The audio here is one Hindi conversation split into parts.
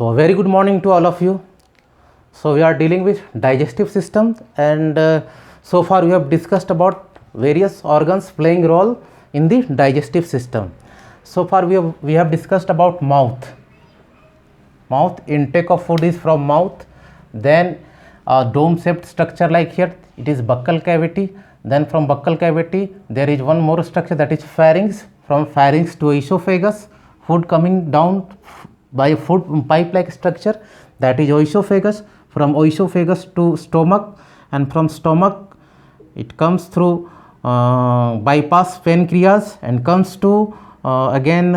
So very good morning to all of you. So we are dealing with digestive system, and so far we have discussed about various organs playing role in the digestive system. So far we have discussed about mouth. Mouth, intake of food is from mouth. Then dome shaped structure like here, it is buccal cavity. Then from buccal cavity there is one more structure, that is pharynx. From pharynx to esophagus, food coming down by food pipe like structure, that is oesophagus. From oesophagus to stomach, and from stomach it comes through bypass pancreas and comes to again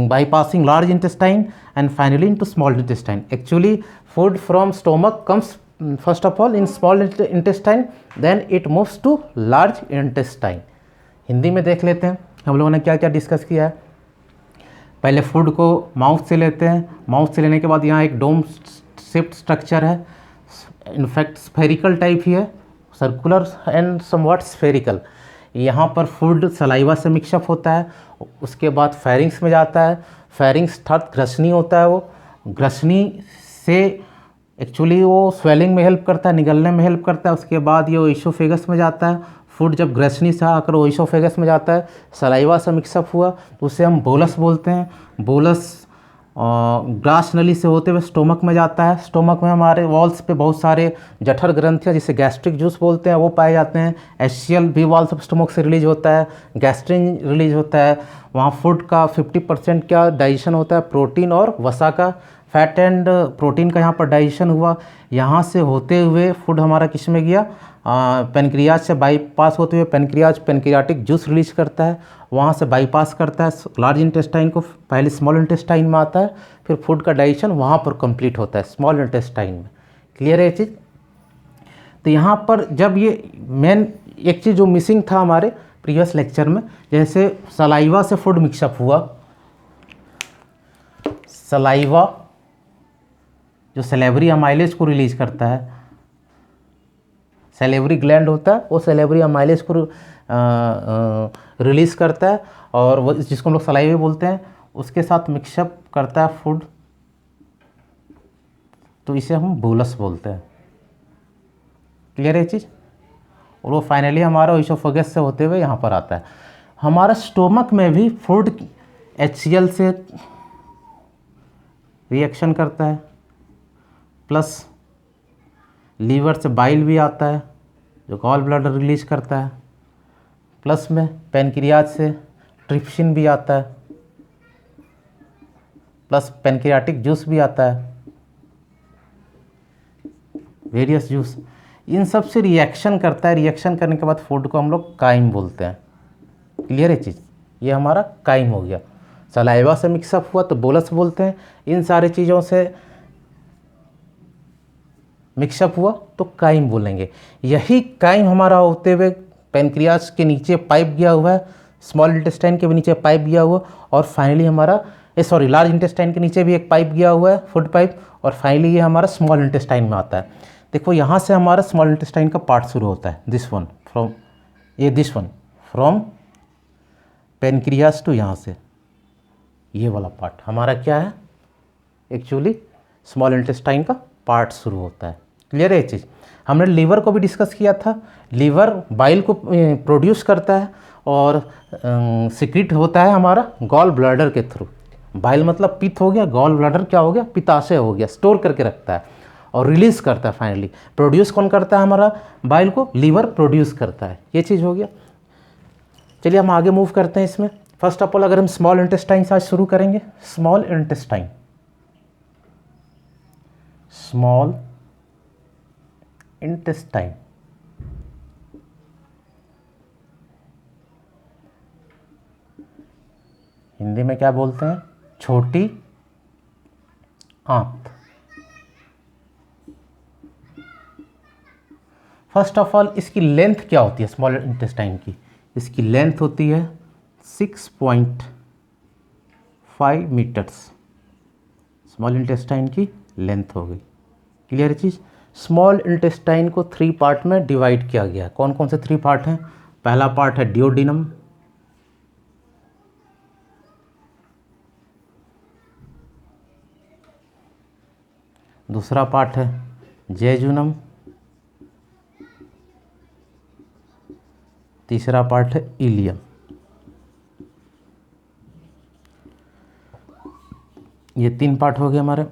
bypassing large intestine and finally into small intestine. Actually food from stomach comes first of all in small intestine, then it moves to large intestine. Hindi में देख लेते हैं हम लोगों ने क्या क्या डिस्कस किया है. पहले फूड को माउथ से लेते हैं. माउथ से लेने के बाद यहाँ एक डोम शेप्ड स्ट्रक्चर है, इनफैक्ट स्फेरिकल टाइप ही है, सर्कुलर एंड समवॉट स्फेरिकल. यहाँ पर फूड सलाइवा से मिक्सअप होता है, उसके बाद फेरिंग्स में जाता है. फेरिंग्स अर्थात ग्रसनी होता है, वो ग्रसनी से एक्चुअली वो स्वेलिंग में हेल्प करता है, निगलने में हेल्प करता है. उसके बाद ये ओइसोफेगस में जाता है. फूड जब ग्रसनी से आकर ओइसोफेगस में जाता है, सलाइवा से मिक्सअप हुआ तो उसे हम बोलस बोलते हैं. बोलस ग्रास नली से होते हुए स्टोमक में जाता है. स्टोमक में हमारे वॉल्स पे बहुत सारे जठर ग्रंथियाँ जिसे गैस्ट्रिक जूस बोलते हैं वो पाए जाते हैं. एचसीएल भी वॉल्स ऑफ स्टोमक से रिलीज होता है, गैस्ट्रिन रिलीज होता है. वहाँ फूड का 50% क्या डाइजेशन होता है, प्रोटीन और वसा का. फैट एंड प्रोटीन का यहाँ पर डाइजेशन हुआ. यहाँ से होते हुए फूड हमारा किस में गया, पेनक्रियाज से बाईपास होते हुए पेनक्रियाज पेनक्रियाटिक जूस रिलीज करता है, वहाँ से बाईपास करता है लार्ज इंटेस्टाइन को, पहले स्मॉल इंटेस्टाइन में आता है, फिर फूड का डाइजेशन वहाँ पर कंप्लीट होता है स्मॉल इंटेस्टाइन में. क्लियर है ये चीज़. तो यहाँ पर जब ये मेन एक चीज़ जो मिसिंग था हमारे प्रीवियस लेक्चर में, जैसे सलाइवा से फूड मिक्सअप हुआ. सलाइवा जो सेलेवरी अमाइलेज को रिलीज करता है, सेलेवरी ग्लैंड होता है, वो सेलेवरी अमाइलेज को रिलीज़ करता है और वो जिसको हम लोग सलाइवा बोलते हैं, उसके साथ मिक्सअप करता है फूड, तो इसे हम बोलस बोलते हैं. क्लियर है चीज़. और वो फाइनली हमारा ओइसोफेगस से होते हुए यहाँ पर आता है. हमारा स्टोमक में भी फूड HCl से रिएक्शन करता है, प्लस लीवर से बाइल भी आता है जो गॉल ब्लैडर रिलीज करता है, प्लस में पेनक्रियाज से ट्रिप्सिन भी आता है, प्लस पेनक्रियाटिक जूस भी आता है, वेरियस जूस. इन सब से रिएक्शन करता है. रिएक्शन करने के बाद फूड को हम लोग काइम बोलते हैं. क्लियर है चीज़. ये हमारा काइम हो गया. सलाइवा से मिक्सअप हुआ तो बोलस बोलते हैं. इन सारे चीज़ों से मिक्सअप हुआ तो काइम बोलेंगे. यही काइम हमारा होते हुए पेनक्रियाज के नीचे पाइप गया हुआ है, स्मॉल इंटेस्टाइन के भी नीचे पाइप गया हुआ, और फाइनली हमारा लार्ज इंटेस्टाइन के नीचे भी एक पाइप गया हुआ है, फूड पाइप, और फाइनली ये हमारा स्मॉल इंटेस्टाइन में आता है. देखो यहाँ से हमारा स्मॉल इंटेस्टाइन का पार्ट शुरू होता है. This one from pancreas to यहाँ से ये वाला पार्ट हमारा क्या है, एक्चुअली स्मॉल इंटेस्टाइन का पार्ट शुरू होता है. क्लियर है ये चीज़. हमने लीवर को भी डिस्कस किया था. लीवर बाइल को प्रोड्यूस करता है और सिक्रीट होता है हमारा गॉल ब्लैडर के थ्रू. बाइल मतलब पित्त हो गया, गॉल ब्लैडर क्या हो गया, पित्ताशय हो गया, स्टोर करके रखता है और रिलीज़ करता है. फाइनली प्रोड्यूस कौन करता है हमारा बाइल को, लीवर प्रोड्यूस करता है. ये चीज़ हो गया. चलिए हम आगे मूव करते हैं इसमें. फर्स्ट ऑफ ऑल अगर हम स्मॉल इंटेस्टाइन से आज शुरू करेंगे. Small intestine, small intestine, Hindi में क्या बोलते हैं, छोटी आंत. फर्स्ट ऑफ ऑल इसकी लेंथ क्या होती है स्मॉल इंटेस्टाइन की. इसकी लेंथ होती है 6.5 मीटर्स. स्मॉल इंटेस्टाइन की लेंथ हो गई. क्लियर चीज़. स्मॉल इंटेस्टाइन को 3 पार्ट में डिवाइड किया गया. कौन कौन से 3 पार्ट हैं. पहला पार्ट है डिओडिनम, दूसरा पार्ट है जेजुनम, तीसरा पार्ट है इलियम। ये 3 पार्ट हो गए हमारे।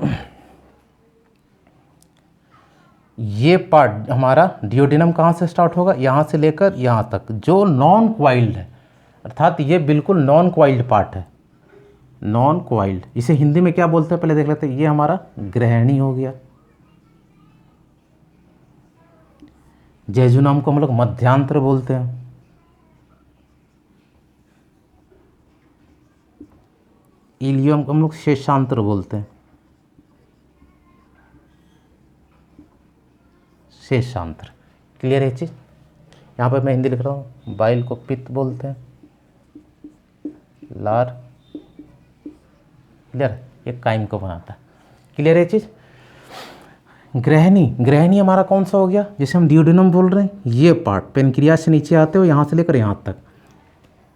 ये पार्ट हमारा डियोडिनम कहाँ से स्टार्ट होगा, यहाँ से लेकर यहाँ तक, जो नॉन क्वाइल्ड है, अर्थात ये बिल्कुल नॉन क्वाइल्ड पार्ट है। नॉन क्वाइल्ड इसे हिंदी में क्या बोलते हैं पहले देख लेते हैं। ये हमारा ग्रहणी हो गया। जेजुनम को हम लोग मध्यांतर बोलते हैं। इलियम को हम लोग शेषांतर बोलते हैं। शेषांतर, क्लियर है चीज़। यहाँ पर मैं हिंदी लिख रहा हूँ। बाइल को पित्त बोलते हैं, लार, क्लियर है, ये काइम को बनाता है। क्लियर है चीज़। ग्रहणी, ग्रहणी हमारा कौन सा हो गया, जिसे हम डियोडिनम बोल रहे हैं। ये पार्ट पेनक्रियाज से नीचे आते हो, यहाँ से लेकर यहाँ तक,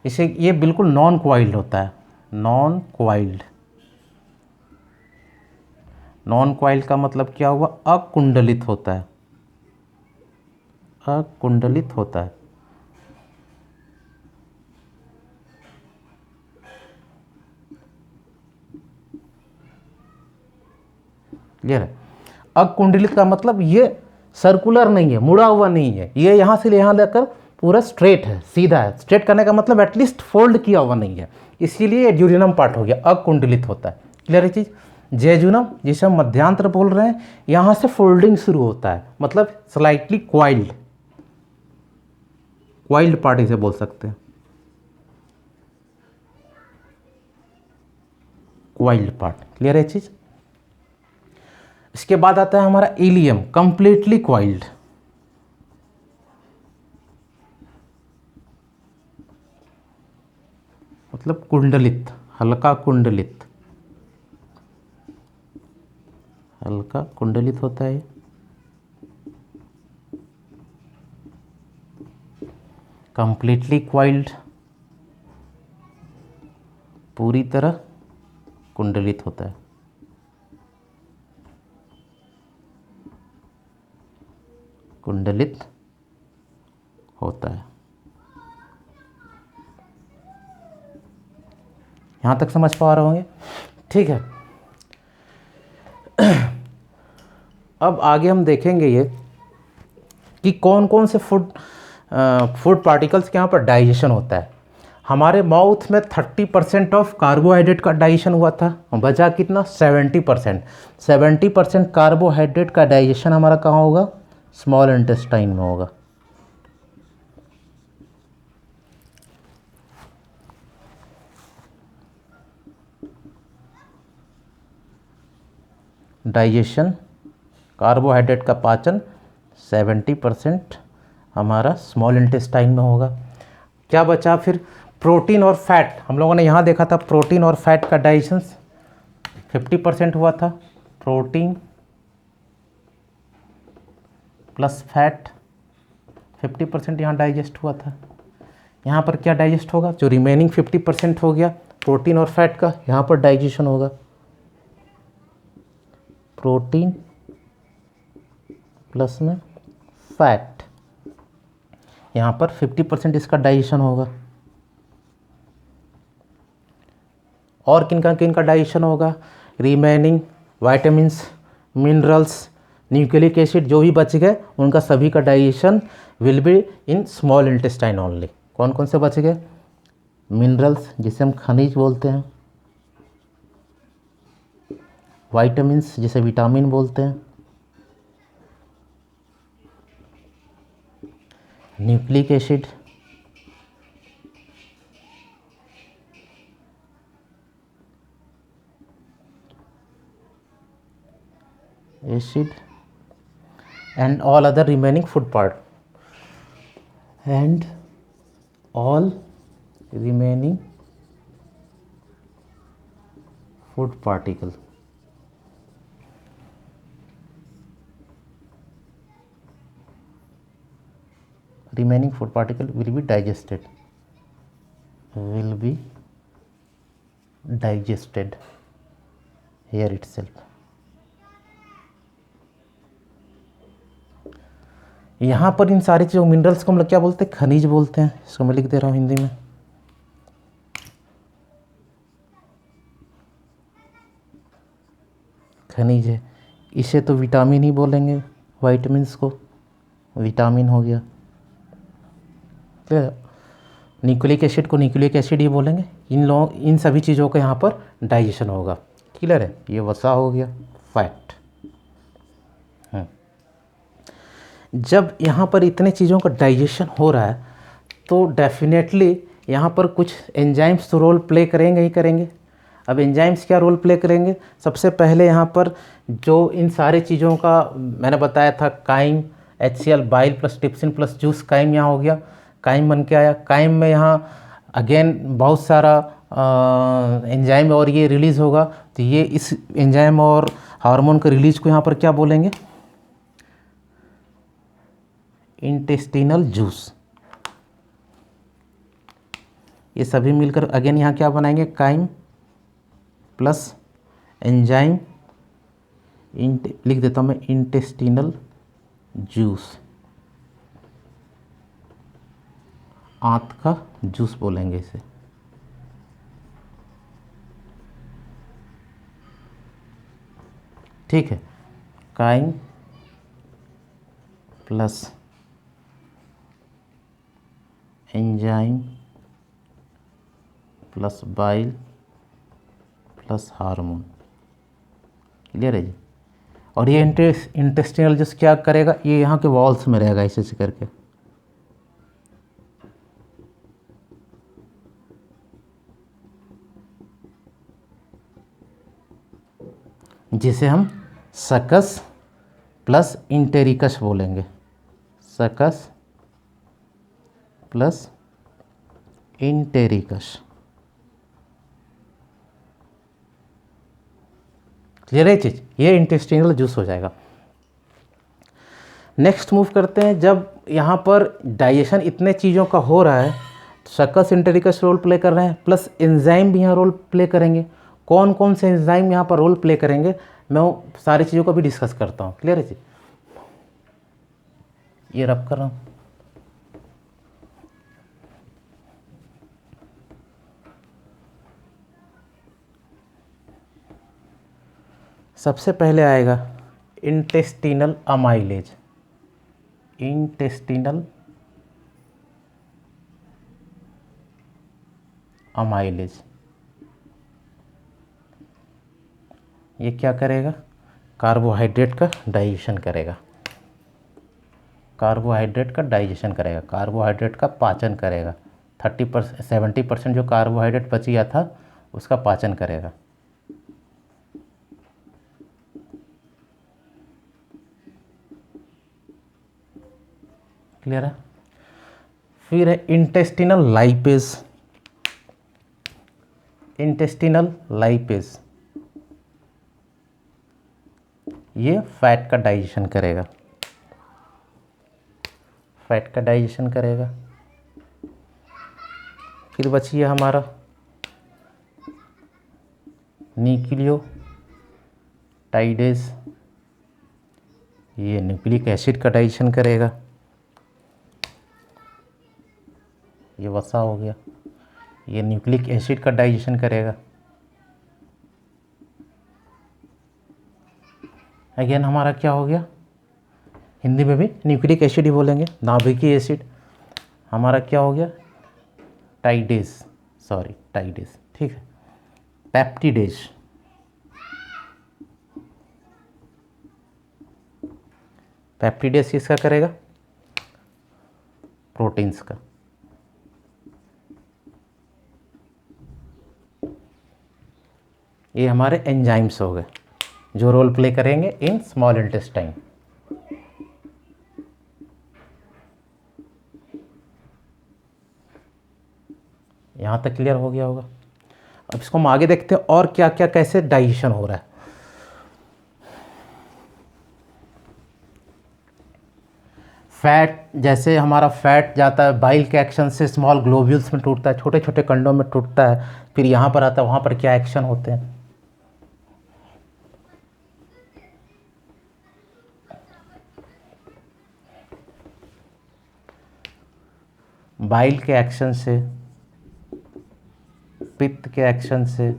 इसे ये बिल्कुल नॉन क्वाइल्ड होता है। नॉन क्वाइल्ड, नॉन क्वाइल्ड का मतलब क्या हुआ, अकुंडलित होता है। अकुंडलित होता है। क्लियर है। अकुंडलित का मतलब ये सर्कुलर नहीं है, मुड़ा हुआ नहीं है, ये यहाँ से यहाँ लेकर पूरा स्ट्रेट है, सीधा है। स्ट्रेट करने का मतलब एटलीस्ट फोल्ड किया हुआ नहीं है, इसीलिए ये ड्यूडिनम पार्ट हो गया, अकुंडलित होता है। क्लियर है चीज़। जेजुनम जिसे हम मध्यांतर बोल रहे हैं, यहाँ से फोल्डिंग शुरू होता है, मतलब स्लाइटली क्वाइल्ड, क्वाइल्ड पार्ट इसे बोल सकते हैं, क्वाइल्ड पार्ट। क्लियर है चीज़। इसके बाद आता है हमारा इलियम, कंप्लीटली क्वाइल्ड। मतलब कुंडलित, हल्का कुंडलित, हल्का कुंडलित होता है। कंप्लीटली क्वाइल्ड, पूरी तरह कुंडलित होता है। कुंडलित होता है। यहाँ तक समझ पा रहे होंगे, ठीक है। अब आगे हम देखेंगे ये कि कौन कौन से फूड पार्टिकल्स के यहाँ पर डाइजेशन होता है। हमारे माउथ में 30% ऑफ कार्बोहाइड्रेट का डाइजेशन हुआ था, बचा कितना, 70%। 70% कार्बोहाइड्रेट का डाइजेशन हमारा कहाँ होगा, स्मॉल इंटेस्टाइन में होगा। डाइजेशन, कार्बोहाइड्रेट का पाचन 70% हमारा स्मॉल इंटेस्टाइन में होगा। क्या बचा फिर, प्रोटीन और फैट। हम लोगों ने यहाँ देखा था प्रोटीन और फैट का डाइजेशन 50% हुआ था। प्रोटीन प्लस फैट 50% यहाँ डाइजेस्ट हुआ था। यहाँ पर क्या डाइजेस्ट होगा, जो रिमेनिंग 50% हो गया प्रोटीन और फैट का, यहाँ पर डाइजेशन होगा। प्रोटीन प्लस में फैट, यहाँ पर 50% इसका डाइजेशन होगा। और किनका किनका डाइजेशन होगा, remaining vitamins, minerals, nucleic acid जो भी बच गए उनका सभी का digestion will be in small intestine only. कौन कौन से बच गए, मिनरल्स जिसे हम खनिज बोलते हैं, वाइटामिन्स जिसे विटामिन बोलते हैं, nucleic acid, and all other remaining food part and all remaining food particle. Remaining food particle will be digested. Here itself. यहाँ पर इन सारी चीज़ों मिनरल्स को हम लोग क्या बोलते हैं, खनिज बोलते हैं। इसको मैं लिख दे रहा हूँ हिंदी में, खनिज है। इसे तो विटामिन ही बोलेंगे, वाइटामिन्स को विटामिन हो गया। न्यूक्लिक एसिड को न्यूक्लिक एसिड ही बोलेंगे। इन सभी चीज़ों का यहाँ पर डाइजेशन होगा। क्लियर है। ये वसा हो गया, फैट। जब यहाँ पर इतने चीज़ों का डाइजेशन हो रहा है तो डेफिनेटली यहाँ पर कुछ एंजाइम्स तो रोल प्ले करेंगे ही करेंगे। अब एंजाइम्स क्या रोल प्ले करेंगे, सबसे पहले यहाँ पर जो इन सारे चीज़ों का मैंने बताया था, chyme, HCl, bile plus trypsin plus juice, chyme यहाँ हो गया, काइम बन के आया। काइम में यहाँ अगेन बहुत सारा एंजाइम और ये रिलीज़ होगा। तो ये इस एंजाइम और हार्मोन के रिलीज को यहाँ पर क्या बोलेंगे, इंटेस्टिनल जूस। ये सभी मिलकर अगेन यहाँ क्या बनाएंगे, काइम प्लस एंजाइम, लिख देता हूँ मैं, इंटेस्टिनल जूस, आंत का जूस बोलेंगे इसे। ठीक है, chyme plus enzyme plus bile plus hormone. Clear है जी। और ये इंटेस्टिनल जूस क्या करेगा, ये यहाँ के वॉल्स में रहेगा ऐसे करके। जिसे हम सकस प्लस इंटेरिकस बोलेंगे, सकस प्लस इंटेरिकस। क्लियर है चीज़, ये इंटेस्टिनल जूस हो जाएगा। नेक्स्ट मूव करते हैं, जब यहाँ पर डाइजेशन इतने चीज़ों का हो रहा है तो सकस इंटेरिकस रोल प्ले कर रहे हैं, प्लस एंजाइम भी यहाँ रोल प्ले करेंगे। कौन कौन से एंजाइम यहाँ पर रोल प्ले करेंगे, मैं वो सारी चीज़ों को भी डिस्कस करता हूँ। क्लियर है जी। ये रब कर रहा हूँ। सबसे पहले आएगा इंटेस्टिनल अमाइलेज, इंटेस्टिनल अमाइलेज। ये क्या करेगा, कार्बोहाइड्रेट का डाइजेशन करेगा, कार्बोहाइड्रेट का डाइजेशन करेगा, कार्बोहाइड्रेट का पाचन करेगा। 70% जो कार्बोहाइड्रेट बच गया था उसका पाचन करेगा। क्लियर है। फिर है इंटेस्टिनल लाइपेज, इंटेस्टिनल लाइपेज, ये फैट का डाइजेशन करेगा, फैट का डाइजेशन करेगा। फिर बची है हमारा न्यूक्लियोटाइडेज, ये न्यूक्लिक एसिड का डाइजेशन करेगा। ये वसा हो गया, ये न्यूक्लिक एसिड का डाइजेशन करेगा। अगेन हमारा क्या हो गया, हिंदी में भी न्यूक्लिक एसिड ही बोलेंगे, नाभिकीय एसिड। हमारा क्या हो गया, टाइडेज, सॉरी टाइडेज, ठीक है, पेप्टिडेज, पेप्टिडेज किसका करेगा, प्रोटीन्स का। ये हमारे एंजाइम्स हो गए जो रोल प्ले करेंगे इन स्मॉल इंटेस्टाइन। यहाँ तक क्लियर हो गया होगा। अब इसको हम आगे देखते हैं और क्या क्या कैसे डाइजेशन हो रहा है। फैट, जैसे हमारा फैट जाता है बाइल के एक्शन से स्मॉल ग्लोब्यूल्स में टूटता है, छोटे छोटे कंडों में टूटता है, फिर यहाँ पर आता है, वहाँ पर क्या एक्शन होते हैं। बाइल के एक्शन से, पित्त के एक्शन से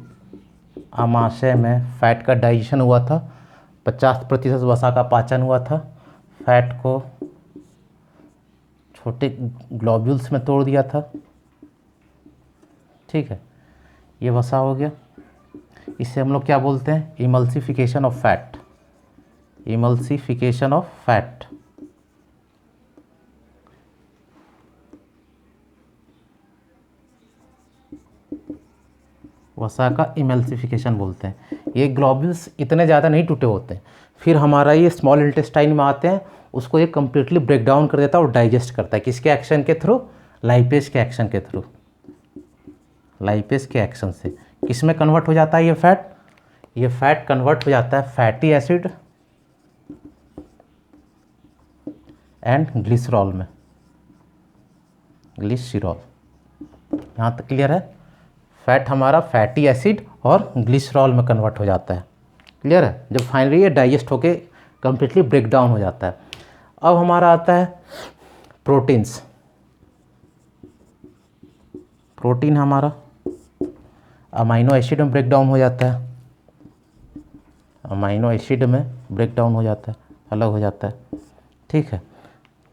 आमाशय में फैट का डाइजेशन हुआ था, 50% वसा का पाचन हुआ था, फैट को छोटे ग्लोब्यूल्स में तोड़ दिया था। ठीक है, ये वसा हो गया। इसे हम लोग क्या बोलते हैं? Emulsification of fat. Emulsification of fat. वसा का इमल्सिफिकेशन बोलते हैं। ये ग्लोब्यूल्स इतने ज़्यादा नहीं टूटे होते हैं, फिर हमारा ये स्मॉल इंटेस्टाइन में आते हैं, उसको ये कम्प्लीटली ब्रेक डाउन कर देता है और डाइजेस्ट करता है। किसके एक्शन के थ्रू? लाइपेज के एक्शन के थ्रू। लाइपेज के एक्शन से किस में कन्वर्ट हो जाता है ये फैट? ये फैट कन्वर्ट हो जाता है फैटी एसिड एंड ग्लिसरॉल में। ग्लिसरॉल, यहाँ तक क्लियर है? फैट हमारा फैटी एसिड और ग्लिसरॉल में कन्वर्ट हो जाता है। क्लियर है? जब फाइनली ये डाइजेस्ट होके कम्प्लीटली ब्रेक डाउन हो जाता है। अब हमारा आता है प्रोटीन्स। प्रोटीन हमारा अमाइनो एसिड में ब्रेक डाउन हो जाता है। अमाइनो एसिड में ब्रेक डाउन हो जाता है, अलग हो जाता है। ठीक है,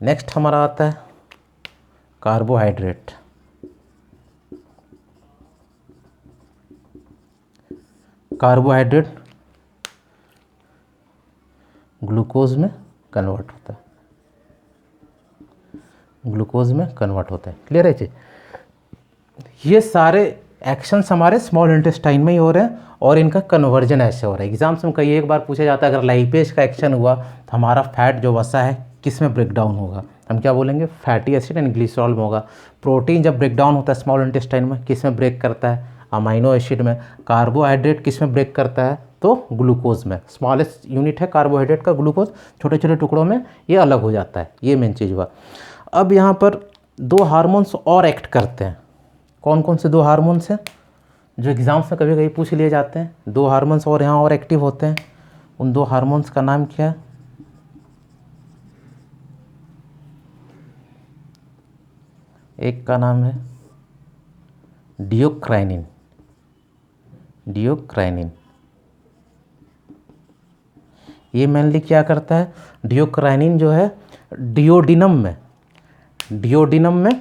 नेक्स्ट हमारा आता है कार्बोहाइड्रेट। कार्बोहाइड्रेट ग्लूकोज में कन्वर्ट होता है। ग्लूकोज में कन्वर्ट होता है। क्लियर है जी? ये सारे एक्शंस हमारे स्मॉल इंटेस्टाइन में ही हो रहे हैं और इनका कन्वर्जन ऐसे हो रहा है। एग्जाम्स में कई एक बार पूछा जाता है, अगर लाइपेज का एक्शन हुआ तो हमारा फैट जो वसा है किस में ब्रेक डाउन होगा? हम क्या बोलेंगे? फैटी एसिड एंड ग्लिसरॉल में होगा। प्रोटीन जब ब्रेक डाउन होता है स्मॉल इंटेस्टाइन में, किस में ब्रेक करता है? अमाइनो एसिड में। कार्बोहाइड्रेट किस में ब्रेक करता है? तो ग्लूकोज में। स्मॉलेस्ट यूनिट है कार्बोहाइड्रेट का, ग्लूकोज। छोटे छोटे टुकड़ों में ये अलग हो जाता है। ये मेन चीज़ हुआ। अब यहाँ पर दो हार्मोन्स और एक्ट करते हैं। कौन कौन से दो हार्मोन्स हैं जो एग्जाम्स में कभी कभी पूछ लिए जाते हैं? दो हार्मोन्स और यहाँ और एक्टिव होते हैं। उन दो हार्मोन्स का नाम क्या है? एक का नाम है डियोक्राइनिन। डियोक्राइनिन ये मेनली क्या करता है? डियोक्राइनिन जो है डियोडिनम में, डियोडिनम में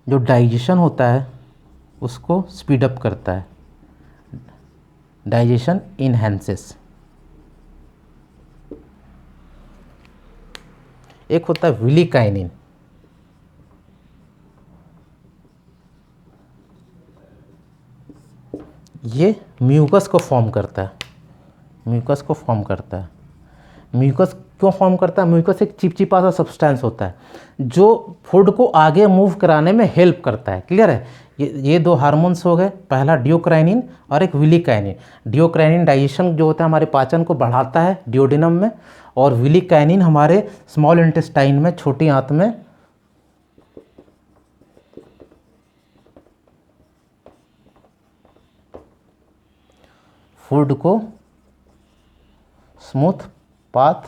जो डाइजेशन होता है उसको स्पीड अप करता है। Digestion enhances. एक होता है विलिकाइनिन। ये म्यूकस को फॉर्म करता है। म्यूकस को फॉर्म करता है। म्यूकस क्यों फॉर्म करता है? म्यूकस एक चिपचिपा सा सब्सटेंस होता है जो फूड को आगे मूव कराने में हेल्प करता है। क्लियर है? ये दो हार्मोन्स हो गए, पहला डियोक्राइनिन और एक विलिकाइनिन। डियोक्राइनिन डाइजेशन जो होता है हमारे पाचन को बढ़ाता है डियोडिनम में, और विलिकाइनिन हमारे स्मॉल इंटेस्टाइन में, छोटी आंत में फूड को स्मूथ पाथ,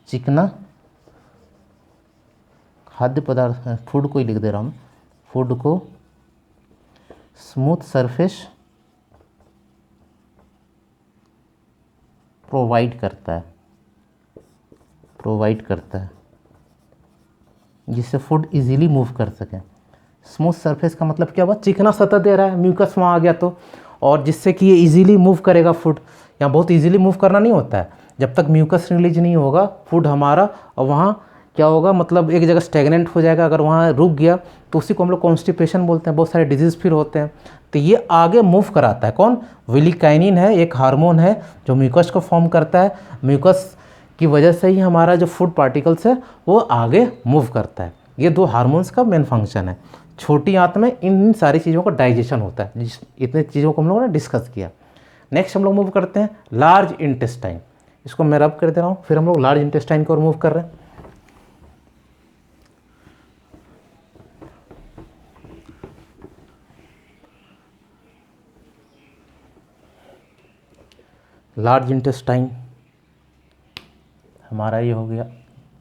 चिकना खाद्य पदार्थ, फूड को ही लिख दे रहा हूँ, फूड को स्मूथ सरफेस प्रोवाइड करता है। प्रोवाइड करता है जिससे फूड इजीली मूव कर सके। स्मूथ सरफेस का मतलब क्या हुआ? चिकना सतह दे रहा है, म्यूकस वहाँ आ गया तो, और जिससे कि ये इजीली मूव करेगा फूड। यहाँ बहुत इजीली मूव करना नहीं होता है, जब तक म्यूकस रिलीज नहीं होगा फूड हमारा, और वहाँ क्या होगा, मतलब एक जगह स्टेगनेंट हो जाएगा। अगर वहाँ रुक गया तो उसी को हम लोग कॉन्स्टिपेशन बोलते हैं। बहुत सारे डिजीज़ फिर होते हैं। तो ये आगे मूव कराता है। कौन? विलिकाइनिन है, एक हार्मोन है जो म्यूकस को फॉर्म करता है। म्यूकस की वजह से ही हमारा जो फूड पार्टिकल्स है वो आगे मूव करता है। ये दो हार्मोन्स का मेन फंक्शन है। छोटी आंत में इन सारी चीज़ों का डाइजेशन होता है। इतने चीज़ों को हम लोगों ने डिस्कस किया। नेक्स्ट हम लोग मूव करते हैं लार्ज इंटेस्टाइन। इसको मैं रब कर दे रहा हूँ, फिर हम लोग लार्ज इंटेस्टाइन को मूव कर रहे हैं। लार्ज इंटेस्टाइन हमारा ये हो गया,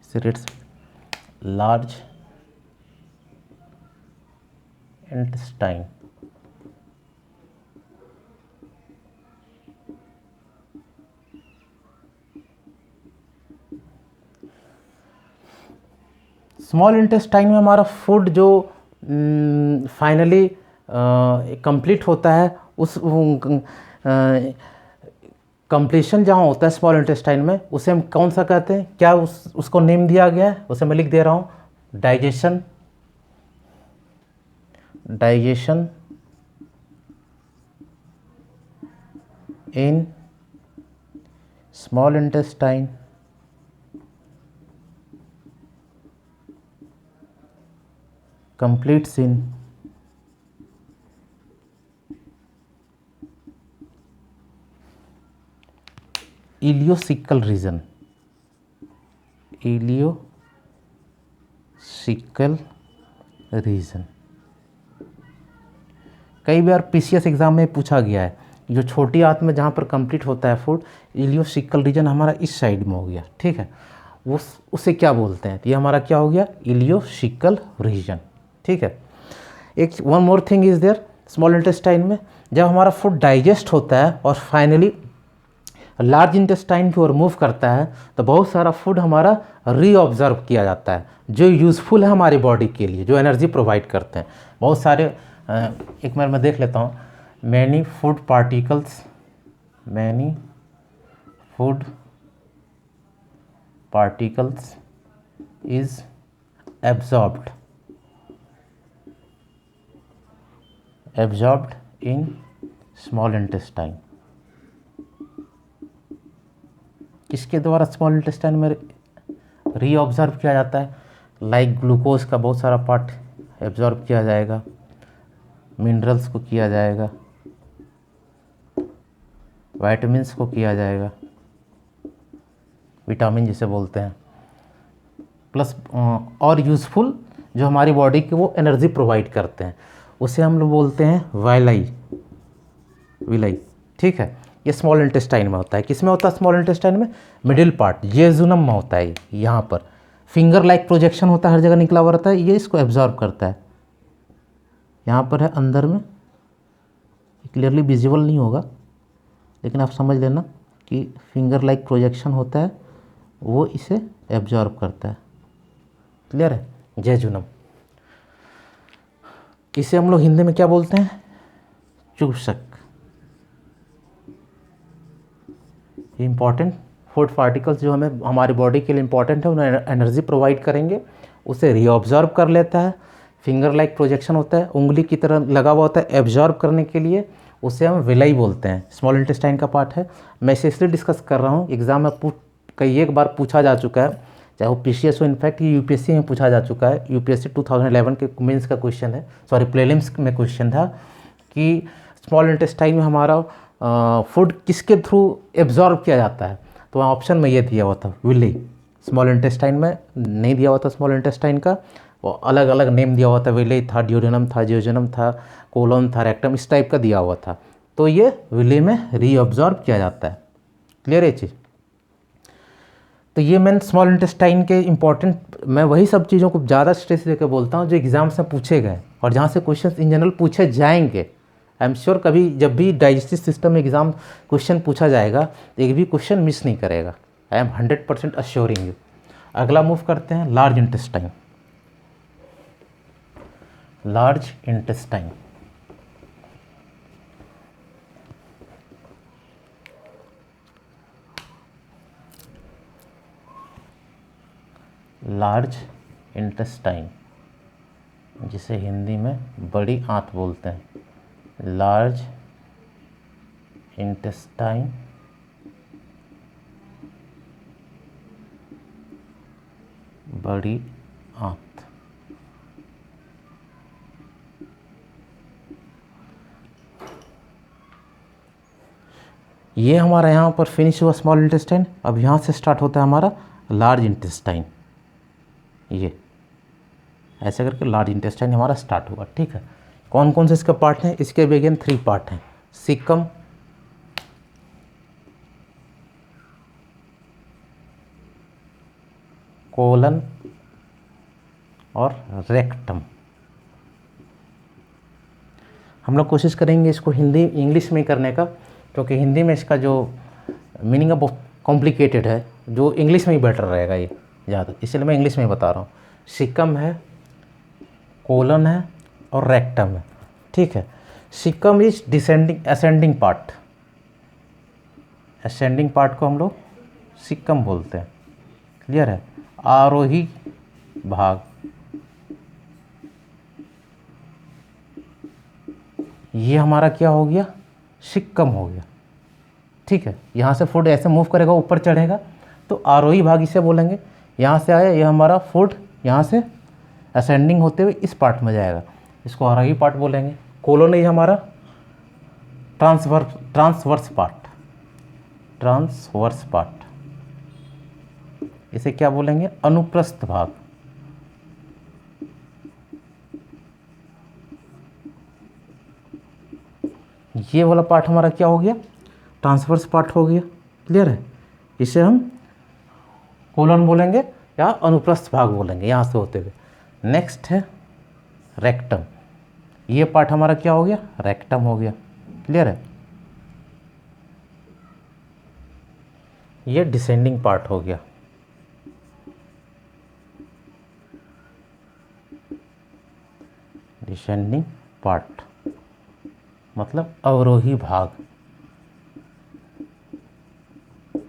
इसे रेट से लार्ज इंटेस्टाइन। स्मॉल इंटेस्टाइन में हमारा फूड जो फाइनली कंप्लीट होता है, उस कंप्लीशन जहाँ होता है स्मॉल इंटेस्टाइन में, उसे हम कौन सा कहते हैं? क्या उसको नेम दिया गया है? उसे मैं लिख दे रहा हूँ, digestion. Digestion in small intestine completes in ileocecal region। ileocecal region कई बार पीसीएस एग्जाम में पूछा गया है, जो छोटी आंत में जहाँ पर कंप्लीट होता है फूड, इलियोसिकल रीजन हमारा इस साइड में हो गया, ठीक है, वो उसे क्या बोलते हैं? तो ये हमारा क्या हो गया? इलियोसिकल रीजन, ठीक है। एक one more thing is there, small intestine में जब हमारा फूड डाइजेस्ट होता है और फाइनली लार्ज इंटेस्टाइन की ओर मूव करता है, तो बहुत सारा फूड हमारा रीऑब्जर्व किया जाता है, जो यूज़फुल है हमारी बॉडी के लिए, जो एनर्जी प्रोवाइड करते हैं। बहुत सारे एक मिनट में देख लेता हूँ। Many food particles is absorbed in small intestine. किसके द्वारा स्मॉल इंटेस्टाइन में रीऑब्जर्व किया जाता है? लाइक ग्लूकोज का बहुत सारा पार्ट एब्जॉर्ब किया जाएगा, मिनरल्स को किया जाएगा, वाइटामिन्स को किया जाएगा, विटामिन जिसे बोलते हैं, प्लस और यूज़फुल जो हमारी बॉडी की वो एनर्जी प्रोवाइड करते हैं, उसे हम लोग बोलते हैं विलाई, ठीक है। ये स्मॉल इंटेस्टाइन में होता है। किस में होता है स्मॉल इंटेस्टाइन में? मिडिल पार्ट, जेजुनम में होता है। यहाँ पर फिंगर लाइक प्रोजेक्शन होता है, हर जगह निकला हुआ रहता है, ये इसको एब्जॉर्ब करता है। यहाँ पर है अंदर में, क्लियरली विजिबल नहीं होगा, लेकिन आप समझ लेना कि फिंगर लाइक प्रोजेक्शन होता है, वो इसे एब्जॉर्ब करता है। क्लियर है? जेजुनम। इसे हम लोग हिंदी में क्या बोलते हैं? चूषक। इम्पॉर्टेंट फूड पार्टिकल्स जो हमें हमारी बॉडी के लिए इम्पॉर्टेंट है, उन्हें एनर्जी प्रोवाइड करेंगे, उसे रीऑब्जॉर्ब कर लेता है। फिंगर लाइक प्रोजेक्शन होता है, उंगली की तरह लगा हुआ होता है एब्जॉर्ब करने के लिए, उसे हम विलाई बोलते हैं। स्मॉल इंटेस्टाइन का पार्ट है। मैं इसे इसलिए डिस्कस कर रहा हूँ, एग्जाम में कई एक बार पूछा जा चुका है, चाहे वो पीसीएस हो, इनफैक्ट ये यूपीएससी में पूछा जा चुका है। यूपीएससी 2011 के मेंस का क्वेश्चन है, सॉरी प्रीलिम्स में क्वेश्चन था कि स्मॉल इंटेस्टाइन में हमारा फूड किसके थ्रू एब्जॉर्ब किया जाता है, तो वहाँ ऑप्शन में ये दिया हुआ था विली। स्मॉल इंटेस्टाइन में नहीं दिया हुआ था स्मॉल इंटेस्टाइन का, वो अलग अलग नेम दिया हुआ था, विली था, ड्यूडेनम था, जियोजेनम था, कोलन था, रेक्टम, इस टाइप का दिया हुआ था। तो ये विली में रीअब्जॉर्ब किया जाता है। क्लियर है चीज़? तो ये मैं स्मॉल इंटेस्टाइन के इंपॉर्टेंट, मैं वही सब चीज़ों को ज़्यादा स्ट्रेस देकर बोलता हूँ जो एग्जाम्स में पूछे गए और जहाँ से क्वेश्चन इन जनरल पूछे जाएंगे। आई एम श्योर कभी जब भी डाइजेस्टिव सिस्टम में एग्जाम क्वेश्चन पूछा जाएगा, एक भी क्वेश्चन मिस नहीं करेगा। I am 100% assuring you. अगला मूव करते हैं large intestine. Large intestine large intestine जिसे हिंदी में बड़ी आंत बोलते हैं, लार्ज इंटेस्टाइन बड़ी आंत। ये हमारा यहाँ पर फिनिश हुआ स्मॉल इंटेस्टाइन। अब यहाँ से स्टार्ट होता है हमारा लार्ज इंटेस्टाइन। ये ऐसे करके लार्ज इंटेस्टाइन हमारा स्टार्ट हुआ। ठीक है, कौन कौन से इसका पार्ट हैं? इसके भी अगेन 3 पार्ट हैं, सीकम, कोलन और रेक्टम। हम लोग कोशिश करेंगे इसको हिंदी इंग्लिश में करने का, क्योंकि हिंदी में इसका जो मीनिंग है बहुत कॉम्प्लिकेटेड है, जो इंग्लिश में ही बेटर रहेगा ये ज़्यादा, इसलिए मैं इंग्लिश में बता रहा हूँ। सिकम है, कोलन है और रेक्टम है, ठीक है। Caecum is descending ascending part, ascending part को हम लोग सिकम बोलते हैं, क्लियर है। आरोही भाग, ये हमारा क्या हो गया, सिक्कम हो गया, ठीक है। यहाँ से फूड ऐसे मूव करेगा, ऊपर चढ़ेगा तो आरोही भाग इसे बोलेंगे। यहाँ से आया, ये हमारा फूड यहाँ से असेंडिंग होते हुए इस पार्ट में जाएगा, इसको आरोही पार्ट बोलेंगे। कोलोन ये हमारा ट्रांसवर्स पार्ट, ट्रांसवर्स पार्ट, इसे क्या बोलेंगे, अनुप्रस्थ भाग। ये वाला पार्ट हमारा क्या हो गया, ट्रांसवर्स पार्ट हो गया, क्लियर है। इसे हम कोलन बोलेंगे या अनुप्रस्थ भाग बोलेंगे यहाँ से होते हुए। नेक्स्ट है रेक्टम, ये पार्ट हमारा क्या हो गया, रेक्टम हो गया, क्लियर है। ये डिसेंडिंग पार्ट हो गया, डिसेंडिंग पार्ट मतलब अवरोही भाग,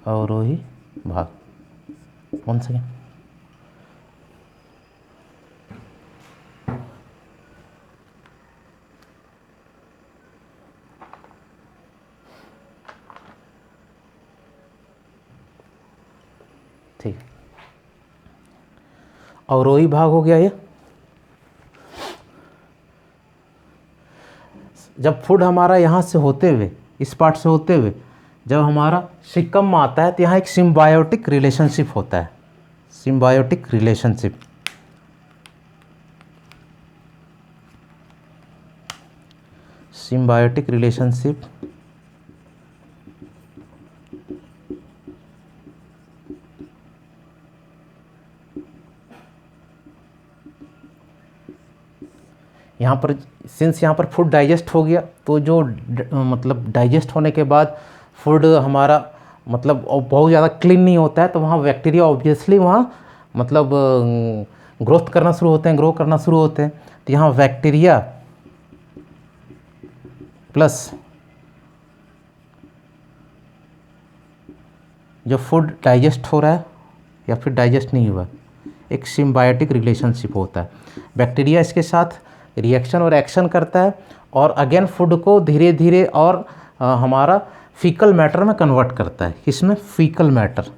अवरोही भाग। वन सेकेंड, ठीक, अवरोही भाग हो गया ये। जब फूड हमारा यहाँ से होते हुए, इस पार्ट से होते हुए जब हमारा सिक्कम में आता है तो यहाँ एक सिम्बायोटिक रिलेशनशिप होता है, सिम्बायोटिक रिलेशनशिप। सिम्बायोटिक रिलेशनशिप यहाँ पर, सिंस यहाँ पर फूड डाइजेस्ट हो गया तो जो मतलब डाइजेस्ट होने के बाद फूड हमारा मतलब बहुत ज़्यादा क्लीन नहीं होता है, तो वहाँ बैक्टीरिया ऑब्वियसली वहाँ मतलब ग्रोथ करना शुरू होते हैं, ग्रो करना शुरू होते हैं। तो यहाँ बैक्टीरिया प्लस जो फूड डाइजेस्ट हो रहा है या फिर डाइजेस्ट नहीं हुआ, एक सिम्बायोटिक रिलेशनशिप होता है। बैक्टीरिया इसके साथ रिएक्शन और एक्शन करता है और अगेन फूड को धीरे धीरे और हमारा फीकल मैटर में कन्वर्ट करता है। किसमें, फीकल मैटर।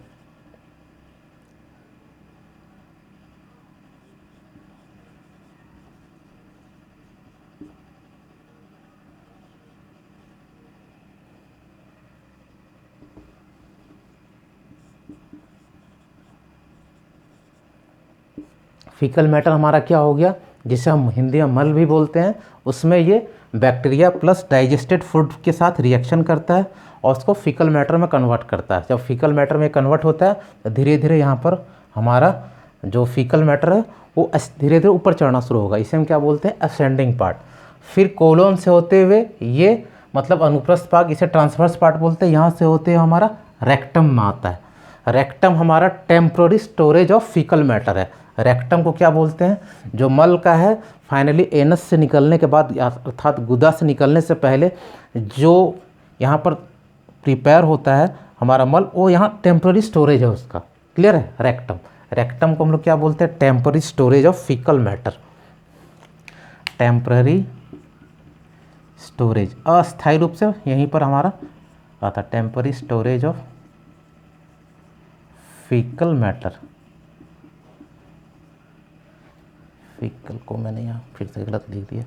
फीकल मैटर हमारा क्या हो गया, जिसे हम हिंदी में मल भी बोलते हैं, उसमें ये बैक्टीरिया प्लस डाइजेस्टेड फूड के साथ रिएक्शन करता है और उसको फीकल मैटर में कन्वर्ट करता है। जब फीकल मैटर में कन्वर्ट होता है तो धीरे धीरे यहाँ पर हमारा जो फीकल मैटर है वो धीरे धीरे ऊपर चढ़ना शुरू होगा, इसे हम क्या बोलते हैं, असेंडिंग पार्ट। फिर कोलोन से होते हुए ये मतलब अनुप्रस्थ भाग, इसे ट्रांसवर्स पार्ट बोलते हैं, यहाँ से होते हुए हमारा रेक्टम में आता है। रेक्टम हमारा temporary storage of faecal matter है। रेक्टम को क्या बोलते हैं, जो मल का है फाइनली एनस से निकलने के बाद अर्थात गुदा से निकलने से पहले जो यहाँ पर प्रिपेयर होता है हमारा मल, वो यहाँ टेम्पोररी स्टोरेज है उसका, क्लियर है। रेक्टम, रेक्टम को हम लोग क्या बोलते हैं, temporary storage of faecal matter, temporary storage, अस्थायी रूप से यहीं पर हमारा आता, temporary storage of faecal matter. Faecal को मैंने यहाँ फिर से गलत लिख दिया,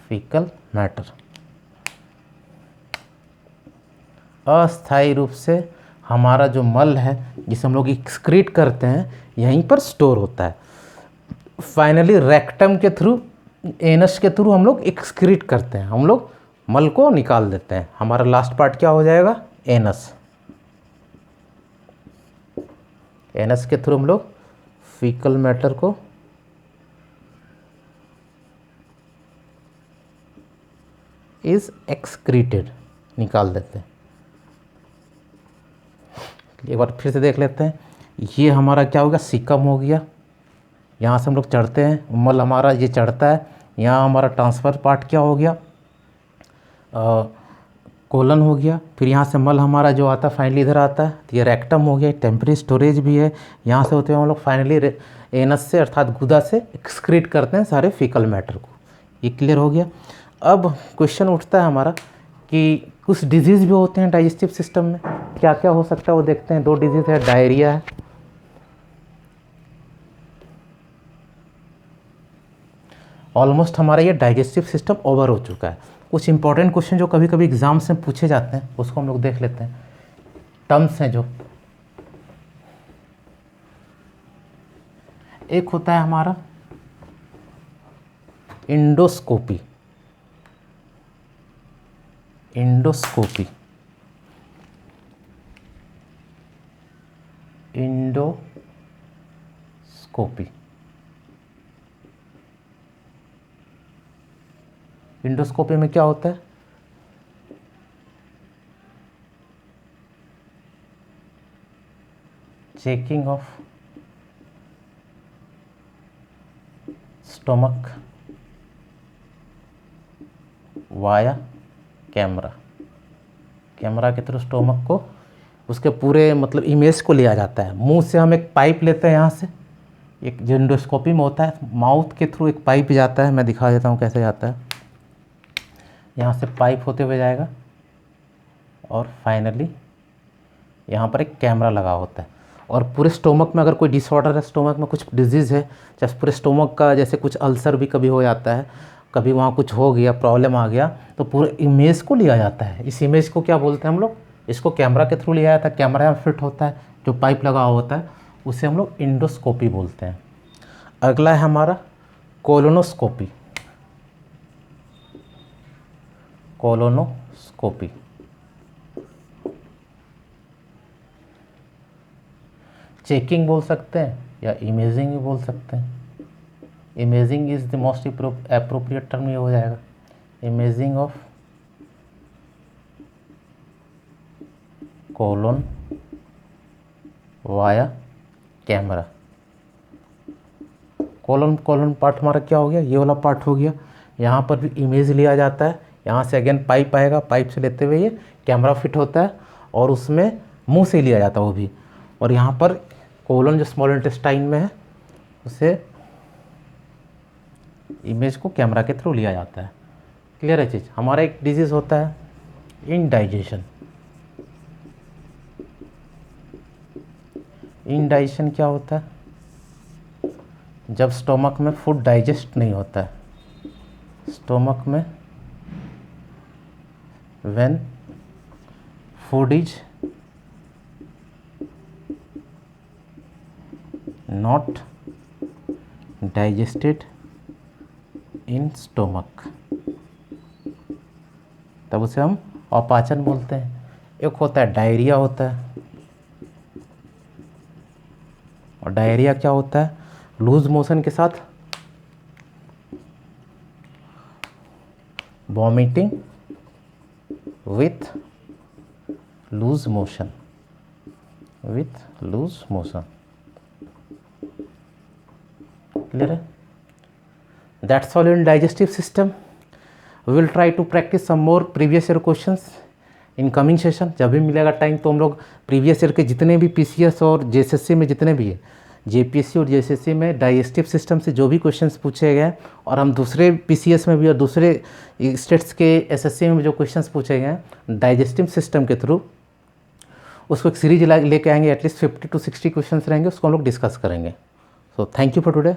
फीकल मैटर अस्थायी रूप से हमारा जो मल है जिसे हम लोग एक्सक्रीट करते हैं यहीं पर स्टोर होता है। फाइनली रेक्टम के थ्रू, एनस के थ्रू हम लोग एक्सक्रीट करते हैं, हम लोग मल को निकाल देते हैं। हमारा लास्ट पार्ट क्या हो जाएगा, एनस। एनस के थ्रू हम लोग फीकल मैटर को इज एक्सक्रीटेड, निकाल देते हैं। एक बार फिर से देख लेते हैं। ये हमारा क्या हो गया, सीकम हो गया, यहाँ से हम लोग चढ़ते हैं, मल हमारा ये चढ़ता है, यहाँ हमारा ट्रांसफ़र पार्ट क्या हो गया, कोलन हो गया, फिर यहाँ से मल हमारा जो आता है फाइनली इधर आता है, तो ये रेक्टम हो गया, टेम्परी स्टोरेज भी है, यहाँ से होते हुए हम लोग फाइनली एनस से अर्थात गुदा से एक्सक्रीट करते हैं सारे फीकल मैटर को। ये क्लियर हो गया। अब क्वेश्चन उठता है हमारा कि कुछ डिजीज़ भी होते हैं डाइजेस्टिव सिस्टम में, क्या क्या हो सकता है वो देखते हैं। 2 डिजीज़ है, डायरिया है, ऑलमोस्ट हमारा ये डाइजेस्टिव सिस्टम ओवर हो चुका है। कुछ इंपॉर्टेंट क्वेश्चन जो कभी कभी एग्जाम्स में पूछे जाते हैं उसको हम लोग देख लेते हैं। टर्म्स हैं जो, एक होता है हमारा इंडोस्कोपी, इंडोस्कोपी, इंडोस्कोपी, इंडोस्कोपी में क्या होता है, checking of stomach via camera, camera के थ्रू स्टोमक को उसके पूरे मतलब इमेज को लिया जाता है। मुंह से हम एक पाइप लेते हैं, यहाँ से एक जो इंडोस्कोपी में होता है माउथ के थ्रू एक पाइप जाता है, मैं दिखा देता हूँ कैसे जाता है। यहाँ से पाइप होते हुए जाएगा और फाइनली यहाँ पर एक कैमरा लगा होता है, और पूरे स्टोमक में अगर कोई डिसऑर्डर है, स्टोमक में कुछ डिजीज़ है, जैसे पूरे स्टोमक का जैसे कुछ अल्सर भी कभी हो जाता है, कभी वहाँ कुछ हो गया, प्रॉब्लम आ गया, तो पूरे इमेज को लिया जाता है। इस इमेज को क्या बोलते हैं हम लोग, इसको कैमरा के थ्रू लिया जाता है, कैमरा में फिट होता है, जो पाइप लगा होता है उसे हम लोग इंडोस्कोपी बोलते हैं। अगला है हमारा कोलोनोस्कोपी, कोलोनोस्कोपी, चेकिंग बोल सकते हैं या इमेजिंग भी बोल सकते हैं। Imaging is the most appropriate term ये हो जाएगा, imaging of colon via camera. Colon part हमारा क्या हो गया, ये वाला पार्ट हो गया, यहाँ पर भी इमेज लिया जाता है, यहाँ से अगेन पाइप आएगा, पाइप से लेते हुए ये कैमरा फिट होता है और उसमें मुंह से लिया जाता है वो भी, और यहाँ पर कोलन जो स्मॉल इंटेस्टाइन में है उसे इमेज को कैमरा के थ्रू लिया जाता है। क्लियर है चीज़। हमारा एक डिजीज़ होता है इनडाइजेशन। इनडाइजेशन क्या होता है, जब स्टोमक में फूड डाइजेस्ट नहीं होता है, स्टोमक में when food is not digested in stomach, तब उसे हम अपाचन बोलते हैं। एक होता है डायरिया होता है, और डायरिया क्या होता है, लूज मोशन के साथ vomiting with loose motion, with loose motion. Clear है। That's all in digestive system. We will try to practice some more previous year questions in coming session. जब भी मिलेगा टाइम तो हम लोग प्रीवियस ईयर के जितने भी पीसीएस और जेएसएससी में जितने भी है, जेपीएससी और जेएसएससी में डाइजेस्टिव सिस्टम से जो भी क्वेश्चंस पूछे गए, और हम दूसरे पीसीएस में भी और दूसरे स्टेट्स के एसएससी में भी जो क्वेश्चंस पूछे गए हैं डाइजेस्टिव सिस्टम के थ्रू, उसको एक सीरीज लेके आएंगे। एटलीस्ट 50 to 60 क्वेश्चंस रहेंगे, उसको हम लोग डिस्कस करेंगे। So thank you for today.